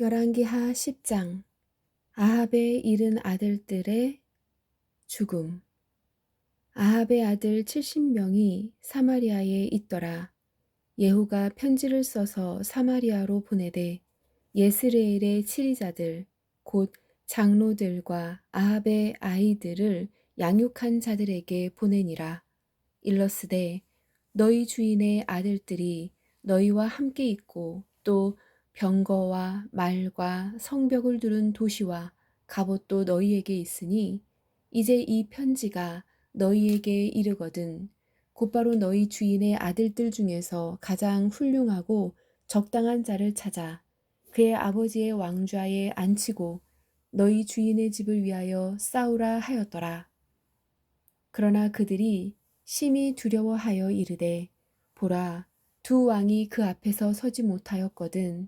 열왕기하 10장. 아합의 일흔 아들들의 죽음. 아합의 아들 70명이 사마리아에 있더라. 예후가 편지를 써서 사마리아로 보내되 예스레엘의 치리자들 곧 장로들과 아합의 아이들을 양육한 자들에게 보내니라. 일러스되 너희 주인의 아들들이 너희와 함께 있고 또 병거와 말과 성벽을 두른 도시와 갑옷도 너희에게 있으니 이제 이 편지가 너희에게 이르거든 곧바로 너희 주인의 아들들 중에서 가장 훌륭하고 적당한 자를 찾아 그의 아버지의 왕좌에 앉히고 너희 주인의 집을 위하여 싸우라 하였더라. 그러나 그들이 심히 두려워하여 이르되 보라 두 왕이 그 앞에서 서지 못하였거든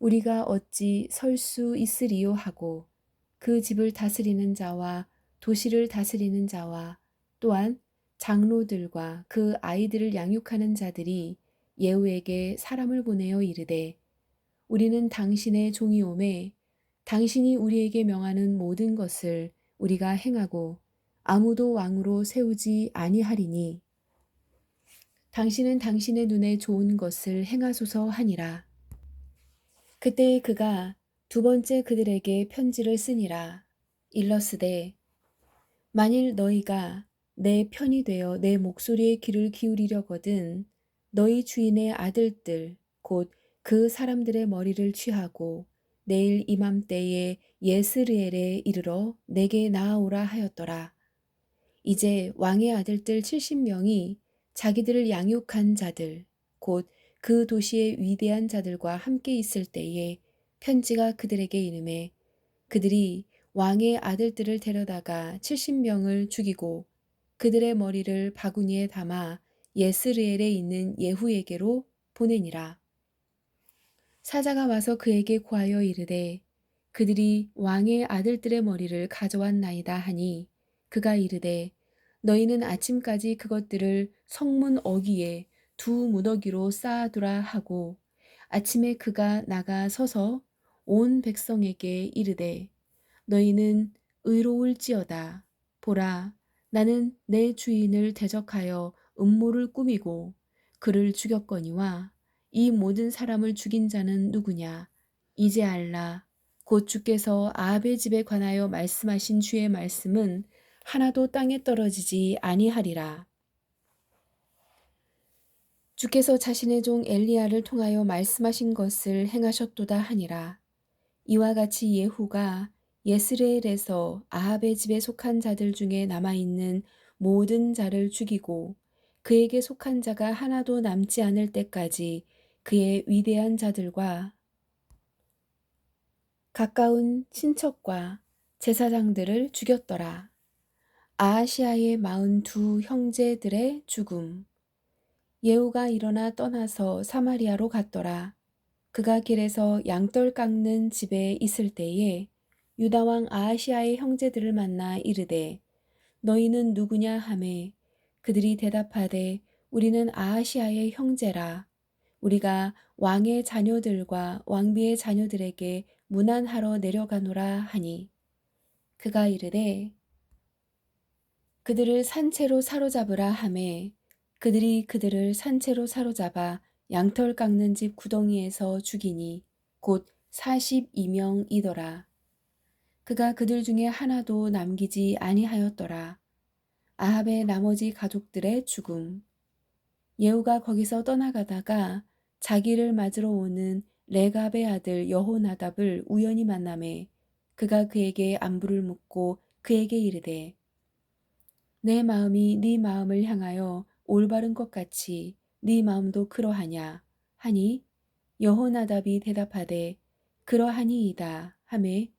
우리가 어찌 설 수 있으리요 하고 그 집을 다스리는 자와 도시를 다스리는 자와 또한 장로들과 그 아이들을 양육하는 자들이 예후에게 사람을 보내어 이르되 우리는 당신의 종이오매 당신이 우리에게 명하는 모든 것을 우리가 행하고 아무도 왕으로 세우지 아니하리니 당신은 당신의 눈에 좋은 것을 행하소서 하니라. 그때 그가 두 번째 그들에게 편지를 쓰니라. 일러스되 만일 너희가 내 편이 되어 내 목소리에 귀를 기울이려거든 너희 주인의 아들들 곧 그 사람들의 머리를 취하고 내일 이맘때에 예스르엘에 이르러 내게 나아오라 하였더라. 이제 왕의 아들들 70명이 자기들을 양육한 자들 곧 그 도시의 위대한 자들과 함께 있을 때에 편지가 그들에게 이르매 그들이 왕의 아들들을 데려다가 70명을 죽이고 그들의 머리를 바구니에 담아 예스르엘에 있는 예후에게로 보내니라. 사자가 와서 그에게 고하여 이르되 그들이 왕의 아들들의 머리를 가져왔나이다 하니 그가 이르되 너희는 아침까지 그것들을 성문 어귀에 두 무더기로 쌓아두라 하고 아침에 그가 나가 서서 온 백성에게 이르되 너희는 의로울지어다. 보라, 나는 내 주인을 대적하여 음모를 꾸미고 그를 죽였거니와 이 모든 사람을 죽인 자는 누구냐? 이제 알라. 곧 주께서 아합의 집에 관하여 말씀하신 주의 말씀은 하나도 땅에 떨어지지 아니하리라. 주께서 자신의 종 엘리야를 통하여 말씀하신 것을 행하셨도다 하니라. 이와 같이 예후가 예스레엘에서 아합의 집에 속한 자들 중에 남아있는 모든 자를 죽이고 그에게 속한 자가 하나도 남지 않을 때까지 그의 위대한 자들과 가까운 친척과 제사장들을 죽였더라. 아하시아의 42 형제들의 죽음. 예후가 일어나 떠나서 사마리아로 갔더라. 그가 길에서 양떨 깎는 집에 있을 때에 유다왕 아하시아의 형제들을 만나 이르되 너희는 누구냐 하매 그들이 대답하되 우리는 아하시아의 형제라. 우리가 왕의 자녀들과 왕비의 자녀들에게 문안하러 내려가노라 하니 그가 이르되 그들을 산채로 사로잡으라 하매 그들이 그들을 산채로 사로잡아 양털 깎는 집 구덩이에서 죽이니 곧 42명이더라. 그가 그들 중에 하나도 남기지 아니하였더라. 아합의 나머지 가족들의 죽음. 예후가 거기서 떠나가다가 자기를 맞으러 오는 레갑의 아들 여호나답을 우연히 만나매 그가 그에게 안부를 묻고 그에게 이르되 내 마음이 네 마음을 향하여 올바른 것 같이 네 마음도 그러하냐 하니 여호나답이 대답하되 그러하니이다 하매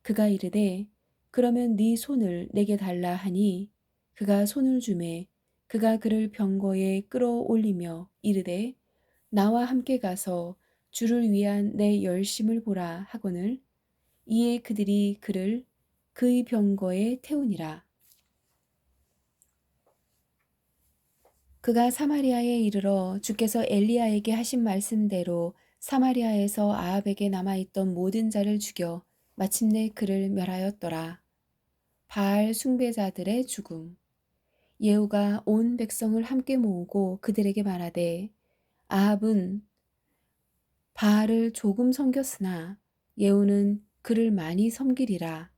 그가 이르되 그러면 네 손을 내게 달라 하니 그가 손을 주매 그가 그를 병거에 끌어올리며 이르되 나와 함께 가서 주를 위한 내 열심을 보라 하거늘 이에 그들이 그를 그의 병거에 태우니라. 그가 사마리아에 이르러 주께서 엘리야에게 하신 말씀대로 사마리아에서 아합에게 남아있던 모든 자를 죽여 마침내 그를 멸하였더라. 바알 숭배자들의 죽음. 예후가 온 백성을 함께 모으고 그들에게 말하되 아합은 바알을 조금 섬겼으나 예후는 그를 많이 섬기리라.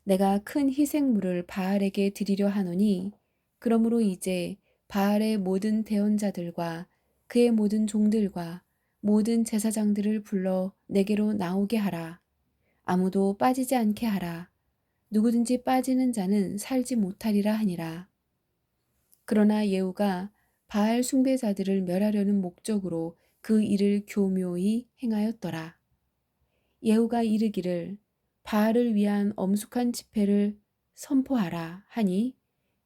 내가 큰 희생물을 바알에게 드리려 하노니 그러므로 이제 바알의 모든 대언자들과 그의 모든 종들과 모든 제사장들을 불러 내게로 나오게 하라. 아무도 빠지지 않게 하라. 누구든지 빠지는 자는 살지 못하리라 하니라. 그러나 예후가 바알 숭배자들을 멸하려는 목적으로 그 일을 교묘히 행하였더라. 예후가 이르기를 바알을 위한 엄숙한 집회를 선포하라 하니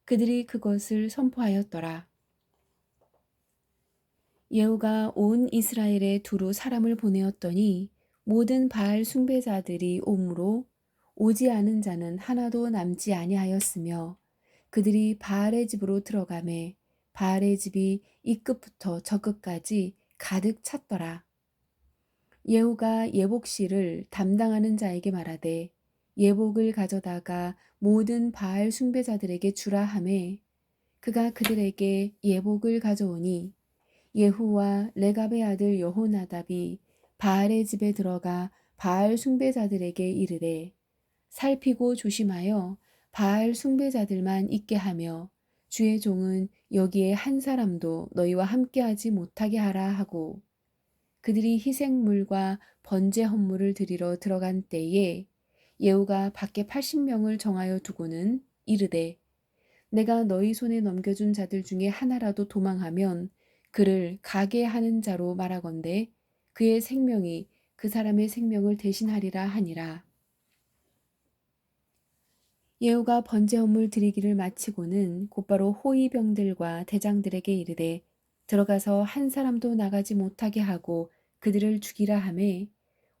그들이 그것을 선포하였더라. 예후가 온 이스라엘에 두루 사람을 보내었더니 모든 바알 숭배자들이 오므로 오지 않은 자는 하나도 남지 아니하였으며 그들이 바알의 집으로 들어가매 바알의 집이 이 끝부터 저 끝까지 가득 찼더라. 예후가 예복시를 담당하는 자에게 말하되 예복을 가져다가 모든 바알 숭배자들에게 주라 하매 그가 그들에게 예복을 가져오니 예후와 레갑의 아들 여호나답이 바알의 집에 들어가 바알 숭배자들에게 이르되 살피고 조심하여 바알 숭배자들만 있게 하며 주의 종은 여기에 한 사람도 너희와 함께하지 못하게 하라 하고 그들이 희생물과 번제 헌물을 드리러 들어간 때에 예후가 밖에 80명을 정하여 두고는 이르되 내가 너희 손에 넘겨준 자들 중에 하나라도 도망하면 그를 가게 하는 자로 말하건대 그의 생명이 그 사람의 생명을 대신하리라 하니라. 예후가 번제 헌물 드리기를 마치고는 곧바로 호위병들과 대장들에게 이르되 들어가서 한 사람도 나가지 못하게 하고 그들을 죽이라 하매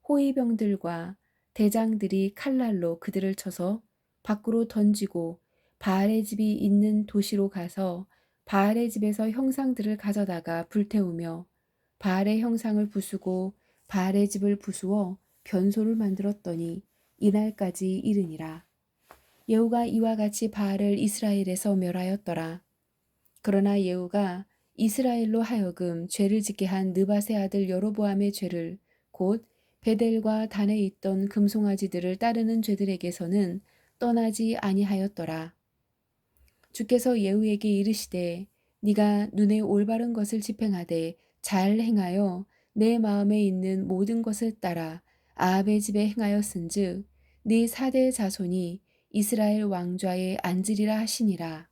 호위병들과 대장들이 칼날로 그들을 쳐서 밖으로 던지고 바알의 집이 있는 도시로 가서 바알의 집에서 형상들을 가져다가 불태우며 바알의 형상을 부수고 바알의 집을 부수어 변소를 만들었더니 이날까지 이르니라. 예후가 이와 같이 바알을 이스라엘에서 멸하였더라. 그러나 예후가 이스라엘로 하여금 죄를 짓게 한 느밧의 아들 여로보암의 죄를 곧 베델과 단에 있던 금송아지들을 따르는 죄들에게서는 떠나지 아니하였더라. 주께서 예후에게 이르시되 네가 눈에 올바른 것을 집행하되 잘 행하여 내 마음에 있는 모든 것을 따라 아합의 집에 행하였은즉 네 4대 자손이 이스라엘 왕좌에 앉으리라 하시니라.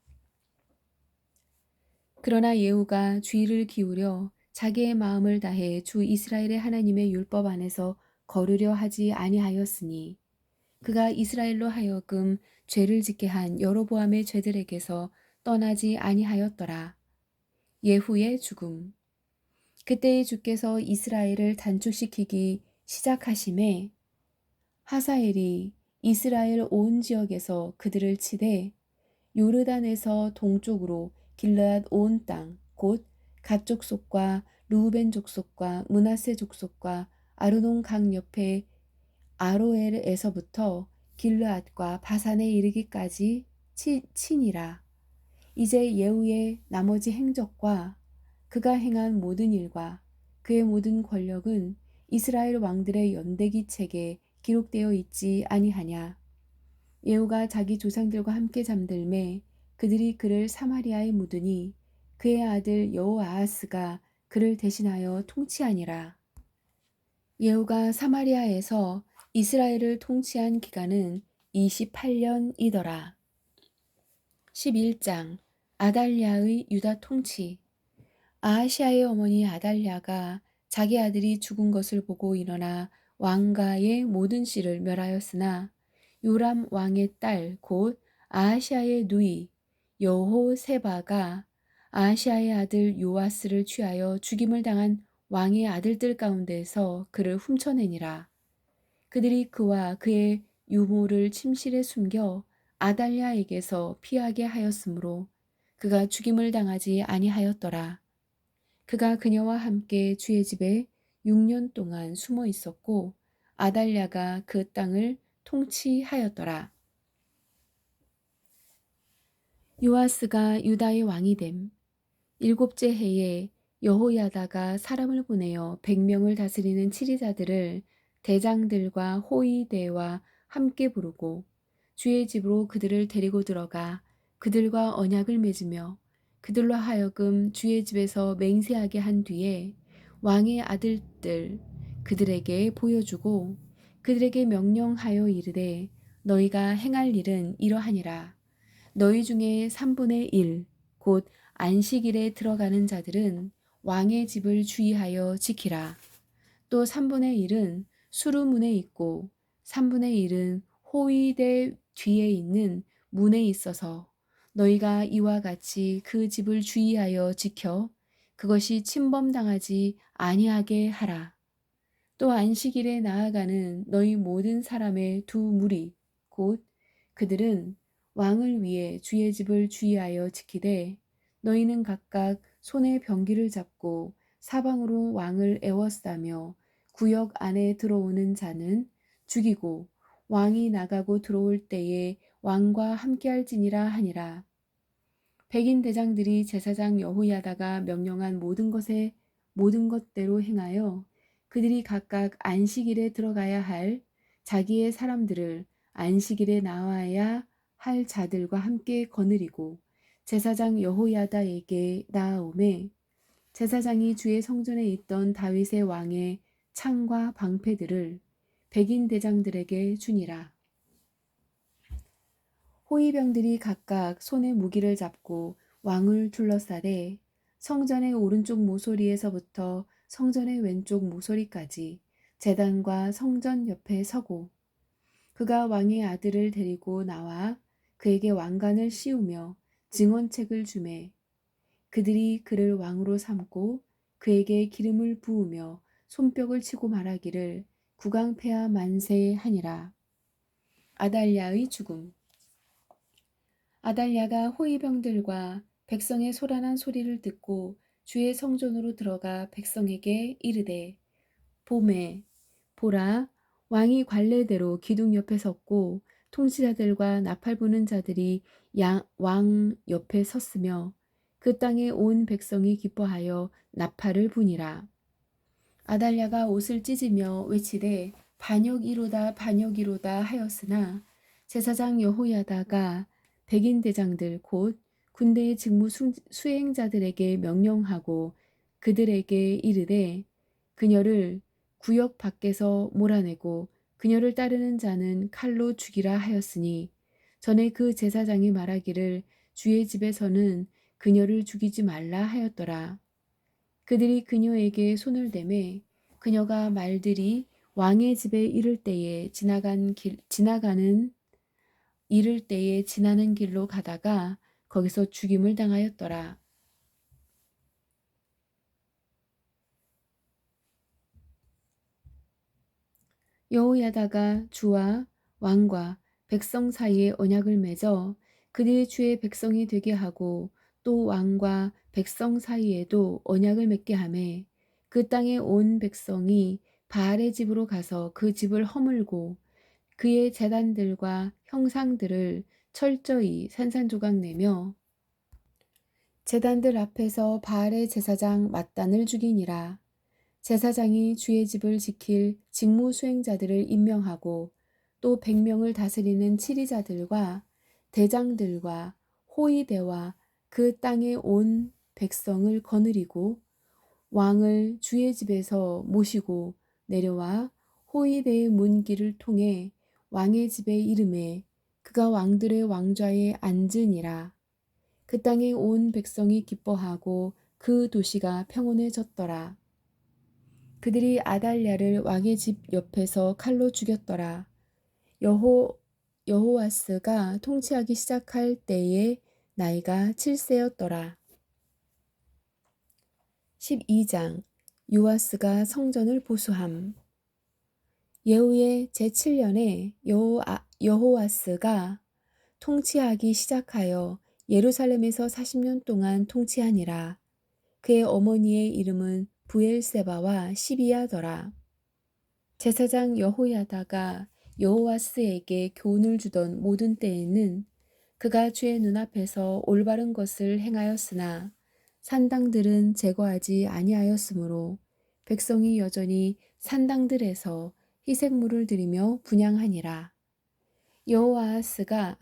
그러나 예후가 주의를 기울여 자기의 마음을 다해 주 이스라엘의 하나님의 율법 안에서 걸으려 하지 아니하였으니 그가 이스라엘로 하여금 죄를 짓게 한 여로보암의 죄들에게서 떠나지 아니하였더라. 예후의 죽음. 그때에 주께서 이스라엘을 단축시키기 시작하심에 하사엘이 이스라엘 온 지역에서 그들을 치되 요르단에서 동쪽으로 길르앗 온 땅, 곧 갓 족속과 루벤 족속과 므낫세 족속과 아르논 강 옆에 아로엘에서부터 길르앗과 바산에 이르기까지 치니라. 이제 예후의 나머지 행적과 그가 행한 모든 일과 그의 모든 권력은 이스라엘 왕들의 연대기 책에 기록되어 있지 아니하냐. 예후가 자기 조상들과 함께 잠들매 그들이 그를 사마리아에 묻으니 그의 아들 여호아하스가 그를 대신하여 통치하니라. 예후가 사마리아에서 이스라엘을 통치한 기간은 28년이더라. 11장 아달랴의 유다 통치. 아하시아의 어머니 아달랴가 자기 아들이 죽은 것을 보고 일어나 왕가의 모든 씨를 멸하였으나 요람 왕의 딸 곧 아하시아의 누이 여호세바가 아하시아의 아들 요아스를 취하여 죽임을 당한 왕의 아들들 가운데에서 그를 훔쳐내니라. 그들이 그와 그의 유모를 침실에 숨겨 아달랴에게서 피하게 하였으므로 그가 죽임을 당하지 아니하였더라. 그가 그녀와 함께 주의 집에 6년 동안 숨어 있었고 아달랴가 그 땅을 통치하였더라. 요아스가 유다의 왕이 됨. 일곱째 해에 여호야다가 사람을 보내어 100명을 다스리는 치리자들을 대장들과 호위대와 함께 부르고 주의 집으로 그들을 데리고 들어가 그들과 언약을 맺으며 그들로 하여금 주의 집에서 맹세하게 한 뒤에 왕의 아들들 그들에게 보여주고 그들에게 명령하여 이르되 너희가 행할 일은 이러하니라. 너희 중에 3분의 1, 곧 안식일에 들어가는 자들은 왕의 집을 주의하여 지키라. 또 3분의 1은 수루문에 있고 3분의 1은 호위대 뒤에 있는 문에 있어서 너희가 이와 같이 그 집을 주의하여 지켜 그것이 침범당하지 아니하게 하라. 또 안식일에 나아가는 너희 모든 사람의 두 무리 곧 그들은 왕을 위해 주의 집을 주의하여 지키되 너희는 각각 손에 병기를 잡고 사방으로 왕을 애워싸며 구역 안에 들어오는 자는 죽이고 왕이 나가고 들어올 때에 왕과 함께할지니라 하니라. 백인 대장들이 제사장 여호야다가 명령한 모든 것대로 행하여 그들이 각각 안식일에 들어가야 할 자기의 사람들을 안식일에 나와야 할 자들과 함께 거느리고 제사장 여호야다에게 나아오매 제사장이 주의 성전에 있던 다윗의 왕의 창과 방패들을 백인 대장들에게 주니라. 호위병들이 각각 손에 무기를 잡고 왕을 둘러싸되 성전의 오른쪽 모서리에서부터 성전의 왼쪽 모서리까지 제단과 성전 옆에 서고 그가 왕의 아들을 데리고 나와 그에게 왕관을 씌우며 증언책을 주매 그들이 그를 왕으로 삼고 그에게 기름을 부으며 손뼉을 치고 말하기를 국왕폐하 만세 하니라. 아달랴의 죽음. 아달랴가 호위병들과 백성의 소란한 소리를 듣고 주의 성전으로 들어가 백성에게 이르되 봄에 보라 왕이 관례대로 기둥 옆에 섰고 통치자들과 나팔 부는 자들이 왕 옆에 섰으며 그 땅에 온 백성이 기뻐하여 나팔을 부니라. 아달랴가 옷을 찢으며 외치되 반역이로다 반역이로다 하였으나 제사장 여호야다가 백인 대장들 곧 군대의 직무 수행자들에게 명령하고 그들에게 이르되 그녀를 구역 밖에서 몰아내고 그녀를 따르는 자는 칼로 죽이라 하였으니 전에 그 제사장이 말하기를 주의 집에서는 그녀를 죽이지 말라 하였더라. 그들이 그녀에게 손을 대매 그녀가 말들이 왕의 집에 이를 때에 지나는 길로 가다가 거기서 죽임을 당하였더라. 여호야다가 주와 왕과 백성 사이에 언약을 맺어 그들이 주의 백성이 되게 하고 또 왕과 백성 사이에도 언약을 맺게 하매 그 땅에 온 백성이 바알의 집으로 가서 그 집을 허물고 그의 제단들과 형상들을 철저히 산산조각 내며 제단들 앞에서 바알의 제사장 mat단을 죽이니라. 제사장이 주의 집을 지킬 직무 수행자들을 임명하고 또 100명을 다스리는 치리자들과 대장들과 호위대와 그 땅에 온 백성을 거느리고 왕을 주의 집에서 모시고 내려와 호위대의 문길을 통해 왕의 집에 이르매 그가 왕들의 왕좌에 앉으니라. 그 땅에 온 백성이 기뻐하고 그 도시가 평온해졌더라. 그들이 아달랴를 왕의 집 옆에서 칼로 죽였더라. 여호와스가 통치하기 시작할 때에 나이가 7세였더라. 12장 요아스가 성전을 보수함. 예후의 제7년에 여호와스가 통치하기 시작하여 예루살렘에서 40년 동안 통치하니라. 그의 어머니의 이름은 부엘세바와 시비야더라. 제사장 여호야다가 여호와스에게 교훈을 주던 모든 때에는 그가 주의 눈앞에서 올바른 것을 행하였으나 산당들은 제거하지 아니하였으므로 백성이 여전히 산당들에서 희생물을 드리며 분향하니라. 여호와스가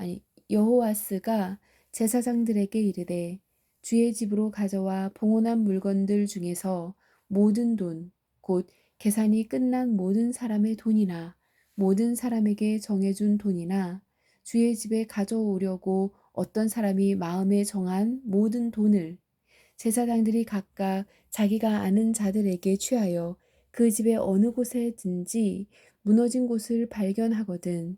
제사장들에게 이르되 주의 집으로 가져와 봉헌한 물건들 중에서 모든 돈 곧 계산이 끝난 모든 사람의 돈이나 모든 사람에게 정해준 돈이나 주의 집에 가져오려고 어떤 사람이 마음에 정한 모든 돈을 제사장들이 각각 자기가 아는 자들에게 취하여 그 집의 어느 곳에든지 무너진 곳을 발견하거든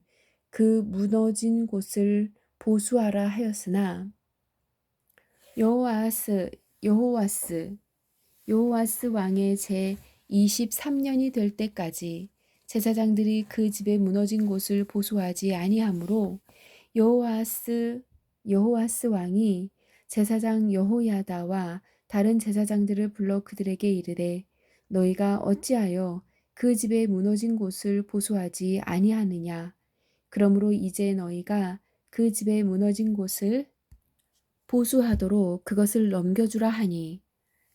그 무너진 곳을 보수하라 하였으나 여호와스 왕의 제 23년이 될 때까지 제사장들이 그 집의 무너진 곳을 보수하지 아니하므로 여호와스 왕이 제사장 여호야다와 다른 제사장들을 불러 그들에게 이르되 너희가 어찌하여 그 집의 무너진 곳을 보수하지 아니하느냐. 그러므로 이제 너희가 그 집의 무너진 곳을 보수하도록 그것을 넘겨주라 하니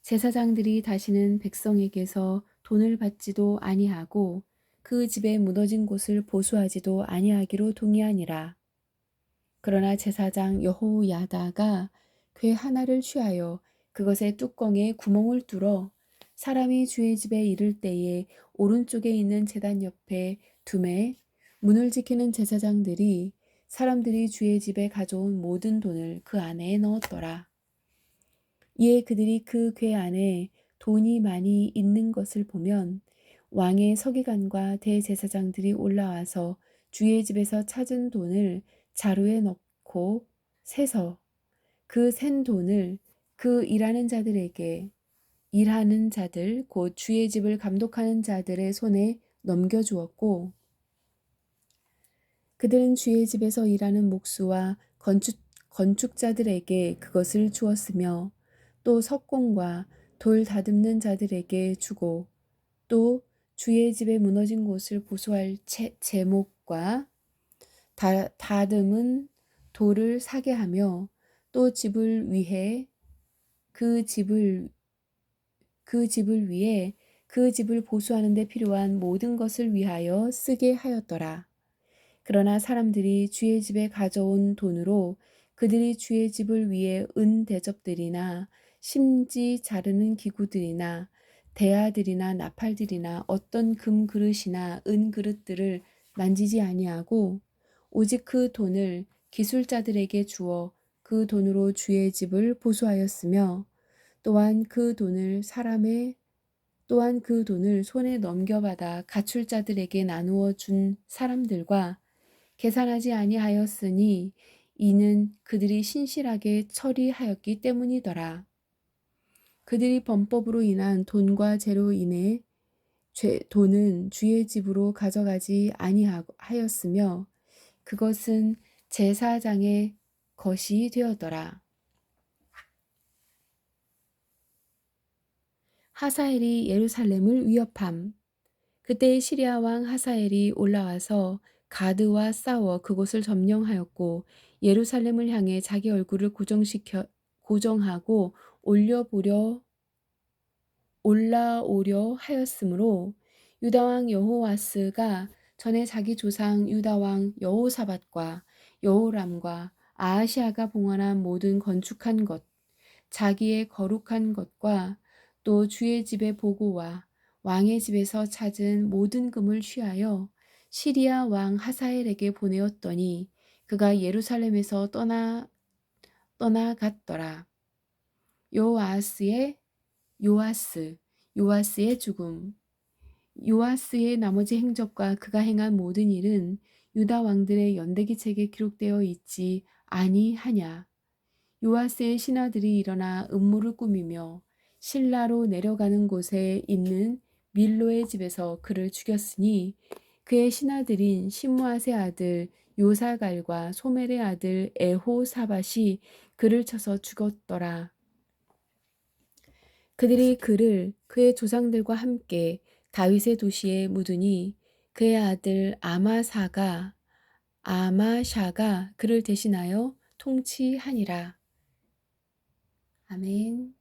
제사장들이 다시는 백성에게서 돈을 받지도 아니하고 그 집의 무너진 곳을 보수하지도 아니하기로 동의하니라. 그러나 제사장 여호야다가 궤 하나를 취하여 그것의 뚜껑에 구멍을 뚫어 사람이 주의 집에 이를 때에 오른쪽에 있는 제단 옆에 두매 문을 지키는 제사장들이 사람들이 주의 집에 가져온 모든 돈을 그 안에 넣었더라. 이에 그들이 그 궤 안에 돈이 많이 있는 것을 보면 왕의 서기관과 대제사장들이 올라와서 주의 집에서 찾은 돈을 자루에 넣고 세서 그 센 돈을 그 일하는 자들 곧 주의 집을 감독하는 자들의 손에 넘겨주었고 그들은 주의 집에서 일하는 목수와 건축자들에게 그것을 주었으며 또 석공과 돌 다듬는 자들에게 주고 또 주의 집에 무너진 곳을 보수할 제목과 다듬은 돌을 사게 하며 또 집을 위해 그 집을 위해 그 집을 보수하는 데 필요한 모든 것을 위하여 쓰게 하였더라. 그러나 사람들이 주의 집에 가져온 돈으로 그들이 주의 집을 위해 은 대접들이나 심지 자르는 기구들이나 대야들이나 나팔들이나 어떤 금 그릇이나 은 그릇들을 만지지 아니하고 오직 그 돈을 기술자들에게 주어 그 돈으로 주의 집을 보수하였으며 또한 그 돈을 손에 넘겨받아 가출자들에게 나누어 준 사람들과 계산하지 아니하였으니 이는 그들이 신실하게 처리하였기 때문이더라. 그들이 범법으로 인한 돈과 죄로 인해 돈은 주의 집으로 가져가지 아니하였으며 그것은 제사장의 것이 되었더라. 하사엘이 예루살렘을 위협함. 그때 시리아 왕 하사엘이 올라와서 가드와 싸워 그곳을 점령하였고 예루살렘을 향해 자기 얼굴을 고정하고 올라오려 하였으므로 유다 왕 여호와스가 전에 자기 조상 유다 왕 여호사밧과 여호람과 아하시아가 봉헌한 모든 건축한 것, 자기의 거룩한 것과 또 주의 집의 보고와 왕의 집에서 찾은 모든 금을 취하여 시리아 왕 하사엘에게 보내었더니 그가 예루살렘에서 떠나갔더라. 요아스의 죽음. 요아스의 나머지 행적과 그가 행한 모든 일은 유다 왕들의 연대기 책에 기록되어 있지 아니하냐. 요아스의 신하들이 일어나 음모를 꾸미며 실라로 내려가는 곳에 있는 밀로의 집에서 그를 죽였으니 그의 신하들인 시므앗의 아들 요사갈과 소멜의 아들 에호사밧이 그를 쳐서 죽였더라. 그들이 그를 그의 조상들과 함께 다윗의 도시에 묻으니 그의 아들 아마샤가 그를 대신하여 통치하니라. 아멘.